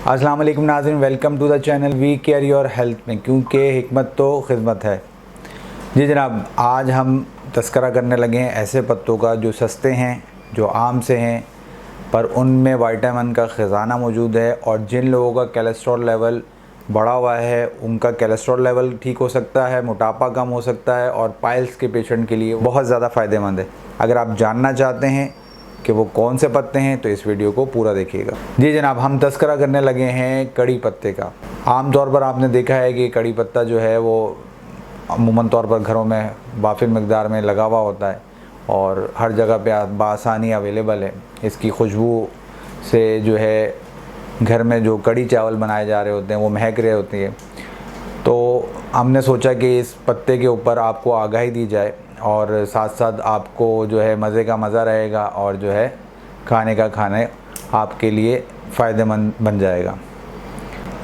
अस्सलाम वालेकुम नाज़रीन, welcome to the channel we care your health में, क्योंकि हिकमत तो खिदमत है। जी जनाब, आज हम तस्करा करने लगे हैं ऐसे पत्तों का जो सस्ते हैं, जो आम से हैं, पर उनमें विटामिन का ख़जाना मौजूद है। और जिन लोगों का कोलेस्ट्रॉल लेवल बढ़ा हुआ है उनका कोलेस्ट्रॉल लेवल ठीक हो सकता है, मोटापा कम हो सकता है, और पाइल्स के पेशेंट के लिए बहुत ज़्यादा फ़ायदेमंद है। अगर आप जानना चाहते हैं कि वो कौन से पत्ते हैं तो इस वीडियो को पूरा देखिएगा। जी जनाब, हम तस्करा करने लगे हैं कड़ी पत्ते का। आम तौर पर आपने देखा है कि कड़ी पत्ता जो है वो अमूमन तौर पर घरों में वाफिर मकदार में लगा हुआ होता है और हर जगह पे बआसानी अवेलेबल है। इसकी खुशबू से जो है घर में जो कड़ी चावल बनाए जा रहे होते हैं वो महक रहे होती है। तो हमने सोचा कि इस पत्ते के ऊपर आपको आगाही दी जाए और साथ साथ आपको जो है मज़े का मज़ा रहेगा और जो है खाने का खाना आपके लिए फ़ायदेमंद बन जाएगा।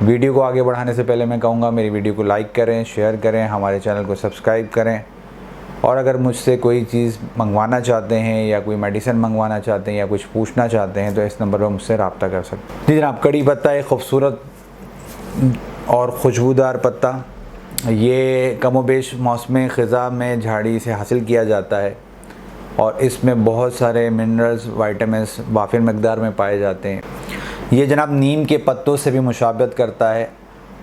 वीडियो को आगे बढ़ाने से पहले मैं कहूँगा मेरी वीडियो को लाइक करें, शेयर करें, हमारे चैनल को सब्सक्राइब करें। और अगर मुझसे कोई चीज़ मंगवाना चाहते हैं या कोई मेडिसिन मंगवाना चाहते हैं या कुछ पूछना चाहते हैं तो इस नंबर पर मुझसे रब्ता कर सकते हैं। जी जनाब, कड़ी पत्ता एक खूबसूरत और खुशबूदार पत्ता, ये कमोबेश मौसम ख़ज़ा में झाड़ी से हासिल किया जाता है और इसमें बहुत सारे मिनरल्स, विटामिन्स वाफिर मकदार में पाए जाते हैं। ये जनाब नीम के पत्तों से भी मुशाबहत करता है।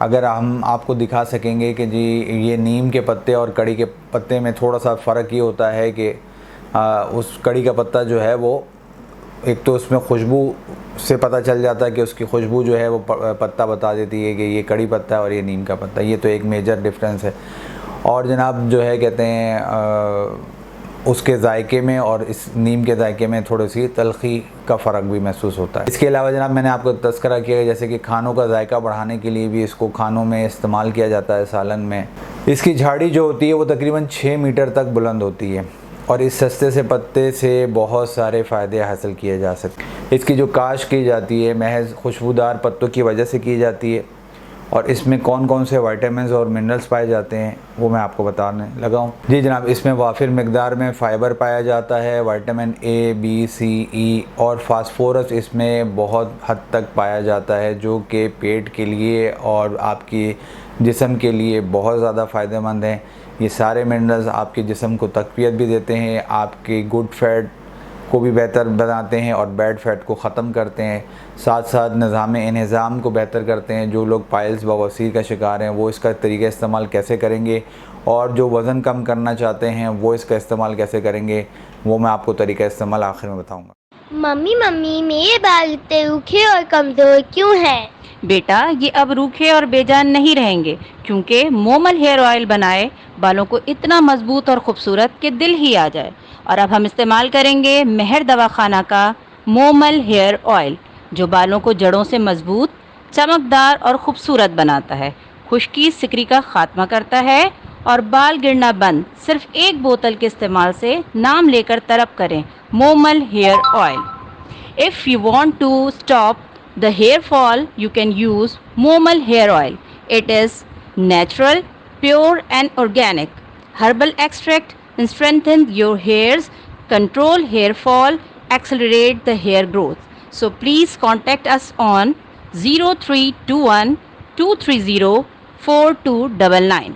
अगर हम आपको दिखा सकेंगे कि जी ये नीम के पत्ते और कड़ी के पत्ते में थोड़ा सा फ़र्क ये होता है कि उस कड़ी का पत्ता जो है वो एक तो उसमें खुशबू से पता चल जाता है कि उसकी खुशबू जो है वो पत्ता बता देती है कि ये कड़ी पत्ता है और ये नीम का पत्ता। ये तो एक मेजर डिफरेंस है। और जनाब जो है कहते हैं उसके जायके में और इस नीम के जायके में थोड़ी सी तलखी का फ़र्क भी महसूस होता है। इसके अलावा जनाब मैंने आपको तस्करा किया जैसे कि खानों का जायका बढ़ाने के लिए भी इसको खानों में इस्तेमाल किया जाता है, सालन में। इसकी झाड़ी जो होती है वो तकरीबन 6 मीटर तक बुलंद होती है और इस सस्ते से पत्ते से बहुत सारे फ़ायदे हासिल किए जा सकते। इसकी जो काश की जाती है महज खुशबूदार पत्तों की वजह से की जाती है और इसमें कौन कौन से विटामिन्स और मिनरल्स पाए जाते हैं वो मैं आपको बताने लगा हूँ। जी जनाब, इसमें वाफिर मकदार में फ़ाइबर पाया जाता है, विटामिन ए, बी, सी, ई और फास्फोरस इसमें बहुत हद तक पाया जाता है जो कि पेट के लिए और आपकी जिस्म के लिए बहुत ज़्यादा फ़ायदेमंद हैं। ये सारे मिनरल्स आपके जिस्म को तक़वियत भी देते हैं, आपके गुड फैट को भी बेहतर बनाते हैं और बैड फैट को ख़त्म करते हैं। साथ साथ निज़ाम को बेहतर करते हैं। जो लोग पाइल्स बवासीर का शिकार हैं वो इसका तरीका इस्तेमाल कैसे करेंगे और जो वज़न कम करना चाहते हैं वो इसका इस्तेमाल कैसे करेंगे वो मैं आपको तरीका इस्तेमाल आखिर में बताऊँगा। मम्मी मम्मी, मेरे बाल इतने रूखे और कमज़ोर क्यों हैं? बेटा, ये अब रूखे और बेजान नहीं रहेंगे क्योंकि मोमल हेयर ऑयल बनाए बालों को इतना मजबूत और खूबसूरत कि दिल ही आ जाए। और अब हम इस्तेमाल करेंगे महर दवाखाना का मोमल हेयर ऑयल जो बालों को जड़ों से मजबूत, चमकदार और खूबसूरत बनाता है, खुश्की सिकरी का खात्मा करता है और बाल गिरना बंद। सिर्फ एक बोतल के इस्तेमाल से नाम लेकर तरफ करें Momal hair oil. If you want to stop the hair fall, you can use Momal hair oil. It is natural, pure and organic. Herbal extract strengthens your hairs, control hair fall, accelerate the hair growth. So please contact us on 0321 230 4299.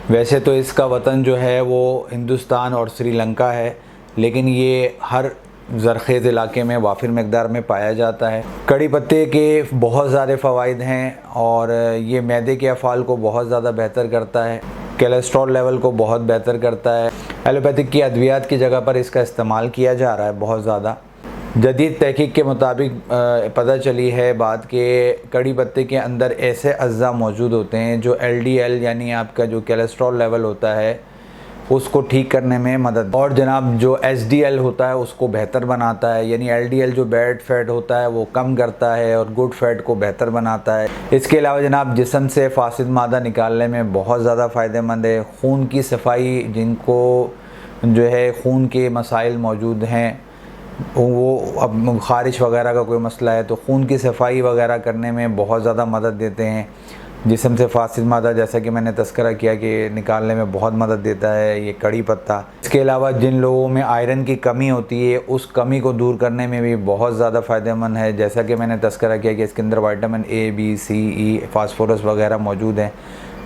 वैसे तो इसका वतन जो है वो हिंदुस्तान और श्रीलंका है, लेकिन ये हर ज़रख़ेज़ इलाके में वाफिर मकदार में पाया जाता है। कड़ी पत्ते के बहुत सारे फ़वाइद हैं और ये मैदे के अफ़ाल को बहुत ज़्यादा बेहतर करता है, कोलेस्ट्रॉल लेवल को बहुत बेहतर करता है। एलोपैथिक की अद्वियात की जगह पर इसका इस्तेमाल किया जा रहा है बहुत ज़्यादा। जदीद तहकीक के मुताबिक पता चली है बात कि कड़ी पत्ते के अंदर ऐसे अज़्ज़ा मौजूद होते हैं जो LDL यानी आपका जो कोलेस्ट्रॉल लेवल होता है उसको ठीक करने में मदद, और जनाब जो HDL होता है उसको बेहतर बनाता है, यानी LDL जो बैड फैट होता है वो कम करता है और गुड फैट को बेहतर बनाता है। इसके अलावा जनाब जिस्म से फासिद मादा निकालने में बहुत ज़्यादा फ़ायदेमंद है। खून की सफाई, जिनको जो है खून के मसाइल मौजूद हैं, वो अब ख़ारिश वगैरह का कोई मसला है तो खून की सफाई वगैरह करने में बहुत ज़्यादा मदद देते हैं। जिस्म से फासिद मादा, जैसा कि मैंने तस्करा किया कि निकालने में बहुत मदद देता है ये कड़ी पत्ता। इसके अलावा जिन लोगों में आयरन की कमी होती है उस कमी को दूर करने में भी बहुत ज़्यादा फ़ायदेमंद है। जैसा कि मैंने तस्करा किया कि इसके अंदर vitamin A, B, C, E, phosphorus वगैरह मौजूद हैं।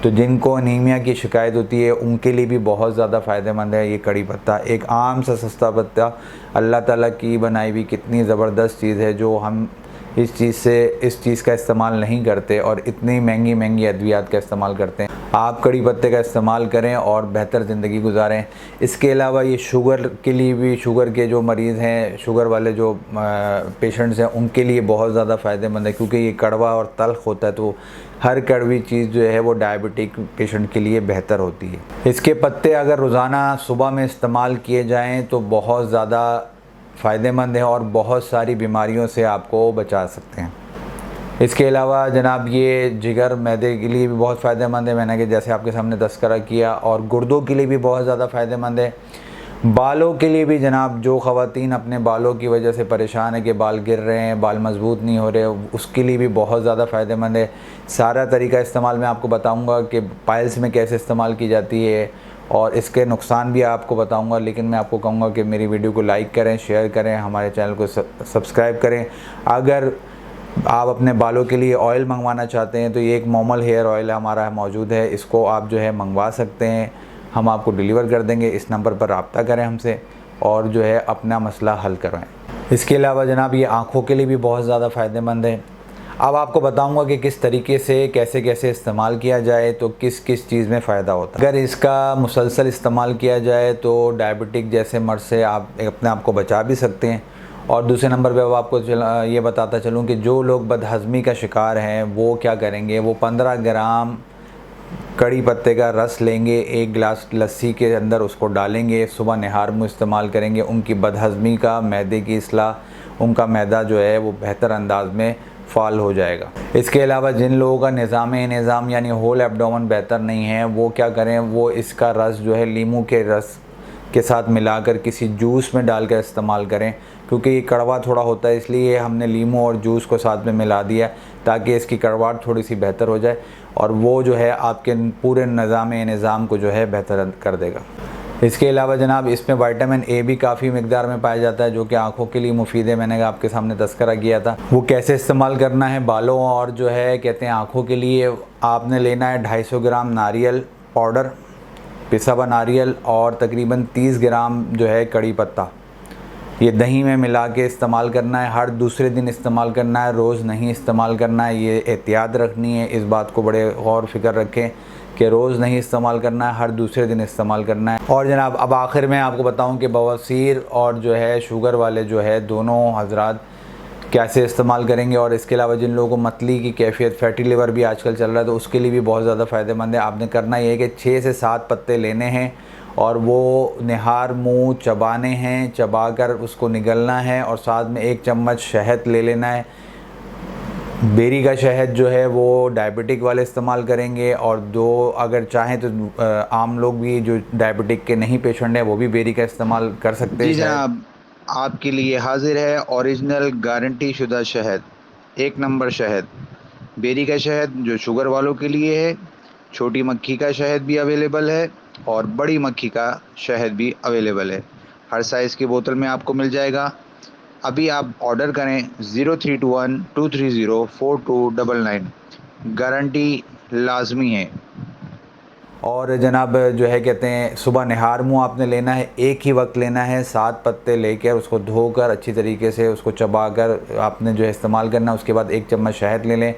तो जिनको अनीमिया की शिकायत होती है उनके लिए भी बहुत ज़्यादा फ़ायदेमंद है ये कड़ी पत्ता। एक आम सा सस्ता पत्ता, अल्लाह ताला की बनाई हुई कितनी ज़बरदस्त चीज़ है जो हम इस चीज़ का इस्तेमाल नहीं करते और इतनी महंगी महंगी अद्वियात का इस्तेमाल करते हैं। आप कड़ी पत्ते का इस्तेमाल करें और बेहतर ज़िंदगी गुजारें। इसके अलावा ये शुगर के लिए भी, शुगर के जो मरीज़ हैं, शुगर वाले जो पेशेंट्स हैं उनके लिए बहुत ज़्यादा फ़ायदेमंद है, क्योंकि ये कड़वा और तल्ख़ होता है। तो हर कड़वी चीज़ जो है वो डायबिटिक पेशेंट के लिए बेहतर होती है। इसके पत्ते अगर रोज़ाना सुबह में इस्तेमाल किए जाएँ तो बहुत ज़्यादा फ़ायदेमंद है और बहुत सारी बीमारियों से आपको बचा सकते हैं। इसके अलावा जनाब ये जिगर, मैदे के लिए भी बहुत फ़ायदेमंद है, मैंने कि जैसे आपके सामने तस्करा किया, और गुर्दों के लिए भी बहुत ज़्यादा फ़ायदेमंद है। बालों के लिए भी जनाब, जो ख़वातीन अपने बालों की वजह से परेशान है कि बाल गिर रहे हैं, बाल मजबूत नहीं हो रहे, उसके लिए भी बहुत ज़्यादा फ़ायदेमंद है। सारा तरीका इस्तेमाल मैं आपको बताऊँगा कि पाइल्स में कैसे इस्तेमाल की जाती है और इसके नुकसान भी आपको बताऊंगा। लेकिन मैं आपको कहूँगा कि मेरी वीडियो को लाइक करें, शेयर करें, हमारे चैनल को सब्सक्राइब करें। अगर आप अपने बालों के लिए ऑयल मंगवाना चाहते हैं तो ये एक मोमल हेयर ऑयल हमारा मौजूद है, इसको आप जो है मंगवा सकते हैं, हम आपको डिलीवर कर देंगे। इस नंबर पर रब्ता करें हमसे और जो है अपना मसला हल करवाएँ। इसके अलावा जनाब ये आँखों के लिए भी बहुत ज़्यादा फ़ायदेमंद है। अब आपको बताऊंगा कि किस तरीके से कैसे कैसे इस्तेमाल किया जाए तो किस किस चीज़ में फ़ायदा होता है। अगर इसका मुसलसल इस्तेमाल किया जाए तो डायबिटिक जैसे मर्ज़ से आप अपने आप को बचा भी सकते हैं। और दूसरे नंबर पे अब आपको ये बताता चलूँ कि जो लोग बदहज़मी का शिकार हैं वो क्या करेंगे, वो 15 ग्राम कड़ी पत्ते का रस लेंगे, 1 गिलास लस्सी के अंदर उसको डालेंगे, सुबह निहार मुँह इस्तेमाल करेंगे। उनकी बदहज़मी का, मैदे की इस्लाह, उनका मैदा जो है वो बेहतर अंदाज में फ़ाल हो जाएगा। इसके अलावा जिन लोगों का निज़ाम यानी होल एब्डोमेन बेहतर नहीं है वो क्या करें, वो इसका रस जो है लीमू के रस के साथ मिलाकर किसी जूस में डालकर इस्तेमाल करें, क्योंकि ये कड़वा थोड़ा होता है, इसलिए हमने लीमू और जूस को साथ में मिला दिया ताकि इसकी कड़वाहट थोड़ी सी बेहतर हो जाए और वो जो है आपके पूरे निज़ाम को जो है बेहतर कर देगा। इसके अलावा जनाब इसमें विटामिन ए भी काफ़ी मिकदार में पाया जाता है जो कि आँखों के लिए मुफीद है। मैंने आपके सामने तस्करा किया था वो कैसे इस्तेमाल करना है बालों और जो है कहते हैं आँखों के लिए। आपने लेना है 250 ग्राम नारियल पाउडर, पिसा हुआ नारियल, और तकरीबन 30 ग्राम जो है कड़ी पत्ता। ये दही में मिला के इस्तेमाल करना है, हर दूसरे दिन इस्तेमाल करना है, रोज़ नहीं इस्तेमाल करना है। ये एहतियात रखनी है, इस बात को बड़े गौर फिक्र रखें कि रोज़ नहीं इस्तेमाल करना है, हर दूसरे दिन इस्तेमाल करना है। और जनाब अब आखिर में आपको बताऊं कि बवासीर और जो है शुगर वाले जो है दोनों हजरात कैसे इस्तेमाल करेंगे। और इसके अलावा जिन लोगों को मतली की कैफियत, फैटी लिवर भी आजकल चल रहा है, तो उसके लिए भी बहुत ज़्यादा फ़ायदेमंद है। आपने करना ये है कि 6 से 7 पत्ते लेने हैं और वो निहार मुँह चबाने हैं, चबा कर उसको निगलना है और साथ में 1 चम्मच शहद ले लेना है। बेरी का शहद जो है वो डायबिटिक वाले इस्तेमाल करेंगे और अगर चाहें तो आम लोग भी जो डायबिटिक के नहीं पेशेंट हैं वो भी बेरी का इस्तेमाल कर सकते हैं। जी जनाब, आपके लिए हाजिर है ओरिजिनल गारंटी शुदा शहद, 1 नंबर शहद। बेरी का शहद जो शुगर वालों के लिए है, छोटी मक्खी का शहद भी अवेलेबल है और बड़ी मक्खी का शहद भी अवेलेबल है। हर साइज़ की बोतल में आपको मिल जाएगा। अभी आप ऑर्डर करें 0321-230-4299, गारंटी लाजमी है। और जनाब जो है कहते हैं सुबह निहार मुँह आपने लेना है, एक ही वक्त लेना है। 7 पत्ते लेकर उसको धोकर अच्छी तरीके से उसको चबाकर आपने जो है इस्तेमाल करना है। उसके बाद 1 चम्मच शहद ले लें,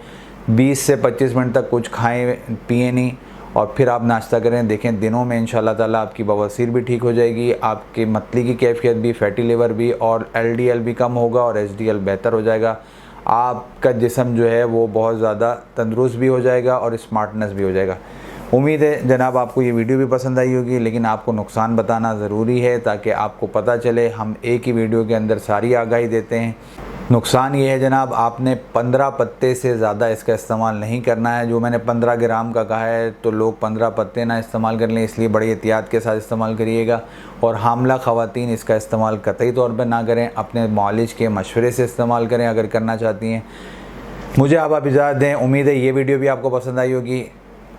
20 से 25 मिनट तक कुछ खाएं पिए नहीं और फिर आप नाश्ता करें। देखें दिनों में इंशाल्लाह ताला आपकी बवासीर भी ठीक हो जाएगी, आपकी मतली की कैफियत भी, फैटी लिवर भी और LDL भी कम होगा और HDL बेहतर हो जाएगा। आपका जिस्म जो है वो बहुत ज़्यादा तंदुरुस्त भी हो जाएगा और स्मार्टनेस भी हो जाएगा। उम्मीद है जनाब आपको ये वीडियो भी पसंद आई होगी, लेकिन आपको नुकसान बताना ज़रूरी है ताकि आपको पता चले। हम एक ही वीडियो के अंदर सारी आगाही देते हैं। नुकसान ये है जनाब, आपने 15 पत्ते से ज़्यादा इसका इस्तेमाल नहीं करना है। जो मैंने 15 ग्राम का कहा है तो लोग 15 पत्ते ना इस्तेमाल कर लें, इसलिए बड़ी एहतियात के साथ इस्तेमाल करिएगा। और हामला ख़वातीन इसका इस्तेमाल कतई तौर पर ना करें, अपने मालिज के मशवरे से इस्तेमाल करें अगर करना चाहती हैं। मुझे आप इजाज़त दें। उम्मीद है ये वीडियो भी आपको पसंद आई होगी।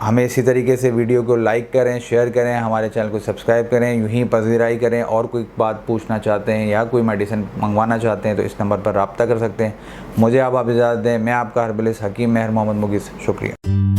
हमें इसी तरीके से वीडियो को लाइक करें, शेयर करें, हमारे चैनल को सब्सक्राइब करें, यूं ही पजीराई करें। और कोई बात पूछना चाहते हैं या कोई मेडिसिन मंगवाना चाहते हैं तो इस नंबर पर रब्ता कर सकते हैं। मुझे आप इजाज़त दें। मैं आपका हर्बलिस्ट हकीम महर मोहम्मद मुगीस। शुक्रिया।